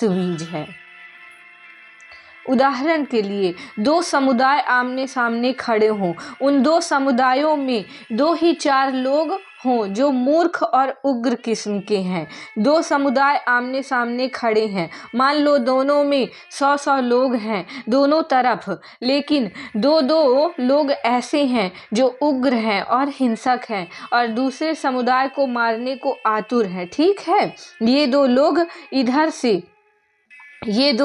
रक्तबीज है। उदाहरण के लिए, दो समुदाय आमने सामने खड़े हों, उन दो समुदायों में 2 ही 4 लोग हों जो मूर्ख और उग्र किस्म के हैं। 2 समुदाय आमने सामने खड़े हैं, मान लो दोनों में 100-100 लोग हैं दोनों तरफ, लेकिन 2-2 लोग ऐसे हैं जो उग्र हैं और हिंसक हैं और दूसरे समुदाय को मारने को आतुर हैं। ठीक है, ये दो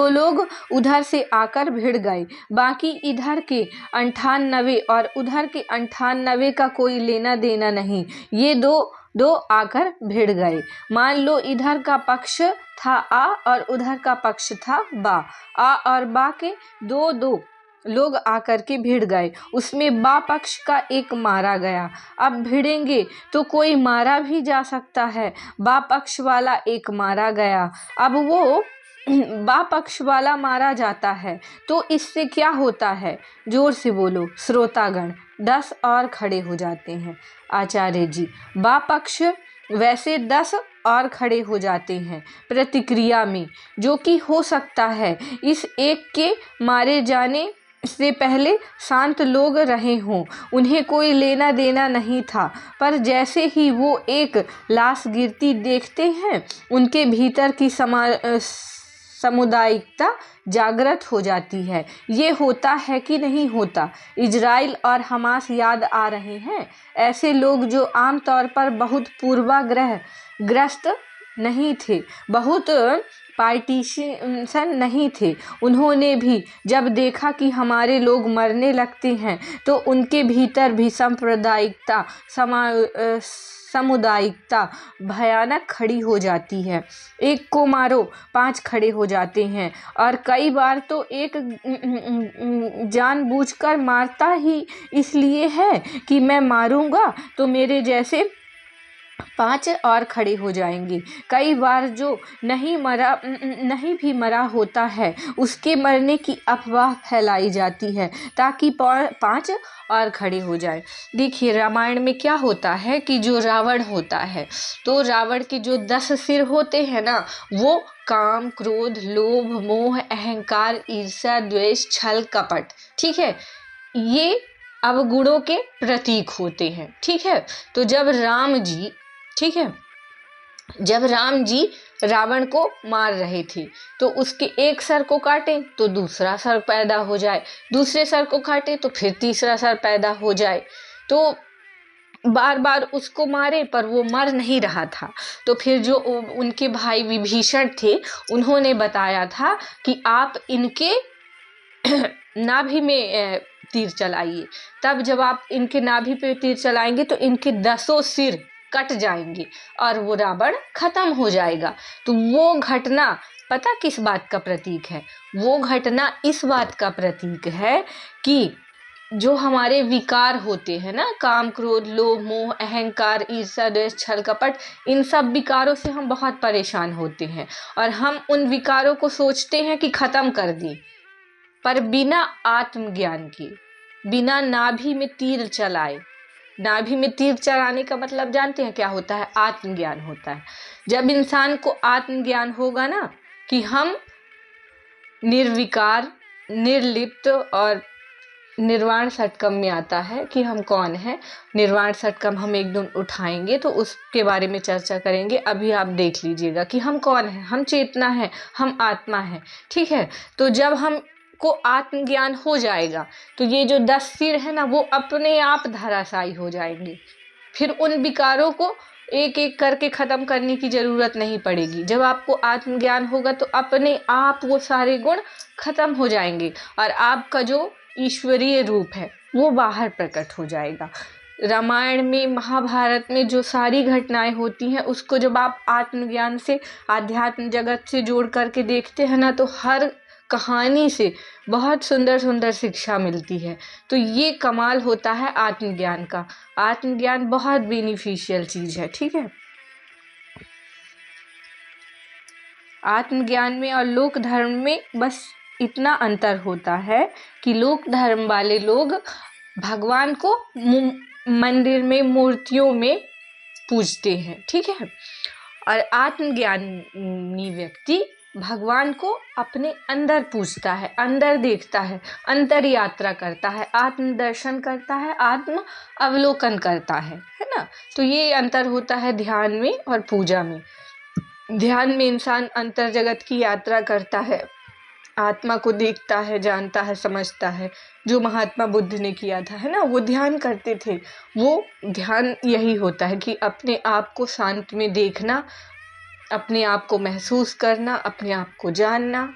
लोग उधर से आकर भिड़ गए, बाकी इधर के 98 और उधर के 98 का कोई लेना देना नहीं। ये दो आकर भिड़ गए। मान लो इधर का पक्ष था आ और उधर का पक्ष था बा। आ और बा के दो लोग आकर के भिड़ गए, उसमें बा पक्ष का एक मारा गया। अब भिड़ेंगे तो कोई मारा भी जा सकता है। बा पक्ष वाला एक मारा गया, अब वो बा पक्ष वाला मारा जाता है तो इससे क्या होता है? जोर से बोलो श्रोतागण। 10 और खड़े हो जाते हैं। आचार्य जी, बा पक्ष वैसे 10 और खड़े हो जाते हैं प्रतिक्रिया में, जो कि हो सकता है इस एक के मारे जाने से पहले शांत लोग रहे हों, उन्हें कोई लेना देना नहीं था, पर जैसे ही वो एक लाश गिरती देखते हैं, उनके भीतर की सामुदायिकता जागृत हो जाती है। ये होता है कि नहीं होता? इजराइल और हमास याद आ रहे हैं। ऐसे लोग जो आमतौर पर बहुत पूर्वाग्रहग्रस्त नहीं थे, बहुत पार्टीशन नहीं थे, उन्होंने भी जब देखा कि हमारे लोग मरने लगते हैं तो उनके भीतर भी सामुदायिकता भयानक खड़ी हो जाती है। एक को मारो 5 खड़े हो जाते हैं, और कई बार तो एक जानबूझकर मारता ही इसलिए है कि मैं मारूंगा तो मेरे जैसे 5 और खड़े हो जाएंगे। कई बार जो नहीं भी मरा होता है, उसके मरने की अफवाह फैलाई जाती है ताकि 5 और खड़े हो जाए। देखिए, रामायण में क्या होता है कि जो रावण होता है, तो रावण के जो 10 सिर होते हैं ना, वो काम, क्रोध, लोभ, मोह, अहंकार, ईर्ष्या, द्वेष, छल, कपट, ठीक है, ये अवगुणों के प्रतीक होते हैं। ठीक है, तो जब राम जी रावण को मार रहे थे तो उसके एक सर को काटे तो दूसरा सर पैदा हो जाए, दूसरे सर को काटे तो फिर तीसरा सर पैदा हो जाए। तो बार बार उसको मारे पर वो मर नहीं रहा था। तो फिर जो उनके भाई विभीषण थे, उन्होंने बताया था कि आप इनके नाभि में तीर चलाइए। तब जब आप इनके नाभि पे तीर चलाएंगे तो इनके 10 सिर कट जाएंगे और वो रावण खत्म हो जाएगा। तो वो घटना पता किस बात का प्रतीक है? वो घटना इस बात का प्रतीक है कि जो हमारे विकार होते हैं ना, काम, क्रोध, लोभ, मोह, अहंकार, ईर्ष्या, द्वेष, छल, कपट, इन सब विकारों से हम बहुत परेशान होते हैं और हम उन विकारों को सोचते हैं कि खत्म कर दें, पर बिना आत्मज्ञान के, बिना नाभि में तीर चलाए। नाभि में तीर चलाने का मतलब जानते हैं क्या होता है? आत्मज्ञान होता है। जब इंसान को आत्मज्ञान होगा ना कि हम निर्विकार, निर्लिप्त, और निर्वाण षटकम में आता है कि हम कौन है। निर्वाण षटकम हम एक दिन उठाएंगे तो उसके बारे में चर्चा करेंगे। अभी आप देख लीजिएगा कि हम कौन है। हम चेतना है, हम आत्मा है। ठीक है, तो जब हम को आत्मज्ञान हो जाएगा तो ये जो 10 सिर है ना, वो अपने आप धराशायी हो जाएंगे। फिर उन विकारों को एक एक करके खत्म करने की जरूरत नहीं पड़ेगी। जब आपको आत्मज्ञान होगा तो अपने आप वो सारे गुण खत्म हो जाएंगे और आपका जो ईश्वरीय रूप है वो बाहर प्रकट हो जाएगा। रामायण में, महाभारत में जो सारी घटनाएं होती हैं, उसको जब आप आत्मज्ञान से, आध्यात्म जगत से जोड़ करके देखते हैं ना, तो हर कहानी से बहुत सुंदर सुंदर शिक्षा मिलती है। तो ये कमाल होता है आत्मज्ञान का। आत्मज्ञान बहुत बेनिफिशियल चीज है। ठीक है, आत्मज्ञान में और लोक धर्म में बस इतना अंतर होता है कि लोक धर्म वाले लोग भगवान को मंदिर में, मूर्तियों में पूजते हैं। ठीक है, और आत्मज्ञानी व्यक्ति भगवान को अपने अंदर पूजता है, अंदर देखता है, अंतर यात्रा करता है, आत्म दर्शन करता है, आत्म अवलोकन करता है ना। तो ये अंतर होता है ध्यान में और पूजा में। ध्यान में इंसान अंतर जगत की यात्रा करता है, आत्मा को देखता है, जानता है, समझता है। जो महात्मा बुद्ध ने किया था, है ना, वो ध्यान करते थे। वो ध्यान यही होता है कि अपने आप को शांत में देखना, अपने आप को महसूस करना, अपने आप को जानना।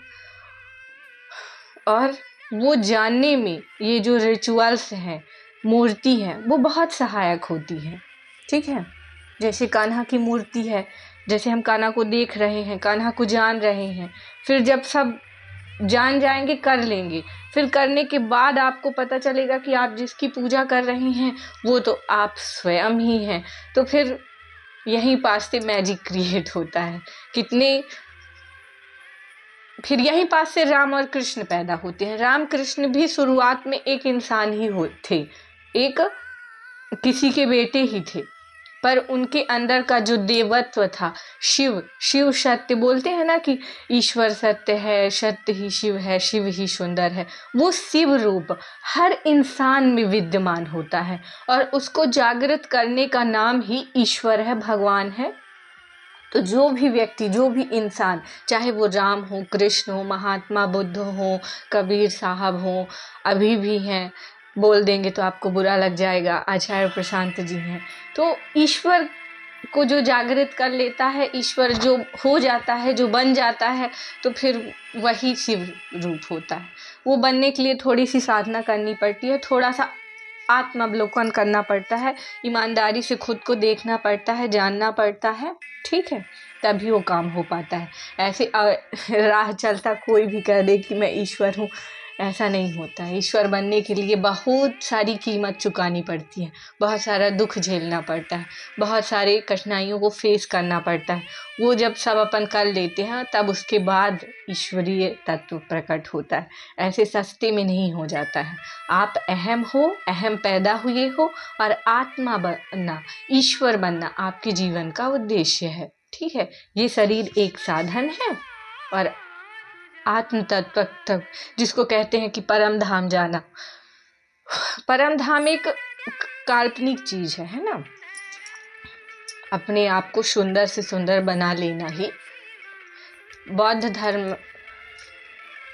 और वो जानने में ये जो रिचुअल्स हैं, मूर्ति है, वो बहुत सहायक होती है। ठीक है, जैसे कान्हा की मूर्ति है, जैसे हम कान्हा को देख रहे हैं, कान्हा को जान रहे हैं, फिर जब सब जान जाएंगे, कर लेंगे, फिर करने के बाद आपको पता चलेगा कि आप जिसकी पूजा कर रहे हैं वो तो आप स्वयं ही हैं। तो फिर यहीं पास से मैजिक क्रिएट होता है। फिर यहीं पास से राम और कृष्ण पैदा होते हैं। राम कृष्ण भी शुरुआत में एक इंसान ही थे, एक किसी के बेटे ही थे, पर उनके अंदर का जो देवत्व था, शिव सत्य बोलते हैं ना कि ईश्वर सत्य है, सत्य ही शिव है, शिव ही सुंदर है। वो शिव रूप हर इंसान में विद्यमान होता है और उसको जागृत करने का नाम ही ईश्वर है, भगवान है। तो जो भी व्यक्ति, जो भी इंसान, चाहे वो राम हो, कृष्ण हो, महात्मा बुद्ध हो, कबीर साहब हो, अभी भी हैं, बोल देंगे तो आपको बुरा लग जाएगा, आचार्य प्रशांत जी हैं, तो ईश्वर को जो जागृत कर लेता है, ईश्वर जो हो जाता है, जो बन जाता है, तो फिर वही शिव रूप होता है। वो बनने के लिए थोड़ी सी साधना करनी पड़ती है, थोड़ा सा आत्मावलोकन करना पड़ता है, ईमानदारी से खुद को देखना पड़ता है, जानना पड़ता है। ठीक है, तभी वो काम हो पाता है। ऐसे राह चलता कोई भी कह दे कि मैं ईश्वर हूँ, ऐसा नहीं होता है। ईश्वर बनने के लिए बहुत सारी कीमत चुकानी पड़ती है, बहुत सारा दुख झेलना पड़ता है, बहुत सारे कठिनाइयों को फेस करना पड़ता है। वो जब सब अपन कर लेते हैं तब उसके बाद ईश्वरीय तत्व प्रकट होता है। ऐसे सस्ते में नहीं हो जाता है। आप अहम हो, अहम पैदा हुए हो, और आत्मा बनना, ईश्वर बनना आपके जीवन का उद्देश्य है। ठीक है, ये शरीर एक साधन है और आत्म तत्व तक, जिसको कहते हैं कि परम धाम जाना। परम धाम एक काल्पनिक चीज है ना। अपने आप को सुंदर से सुंदर बना लेना ही बौद्ध धर्म।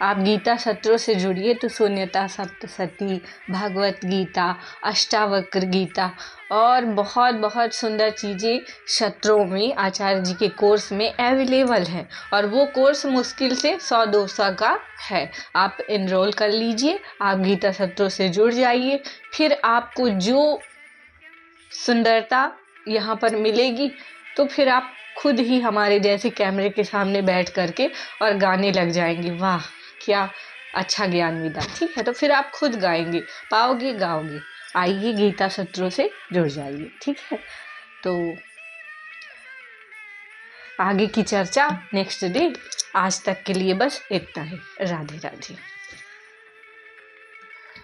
आप गीता सत्रों से जुड़िए तो शून्यता सप्तशती, भगवत गीता, अष्टावक्र गीता और बहुत बहुत सुंदर चीज़ें सत्रों में आचार्य जी के कोर्स में अवेलेबल है। और वो कोर्स मुश्किल से 100-200 का है। आप इनरोल कर लीजिए, आप गीता सत्रों से जुड़ जाइए, फिर आपको जो सुंदरता यहाँ पर मिलेगी तो फिर आप खुद ही हमारे जैसे कैमरे के सामने बैठ करके और गाने लग जाएंगे, वाह क्या अच्छा ज्ञान मिला। ठीक है, तो फिर आप खुद गाएंगे, पाओगे, गाओगे। आइए गीता सत्रों से जुड़ जाइए। ठीक है, तो आगे की चर्चा नेक्स्ट डे। आज तक के लिए बस इतना ही। राधे राधे।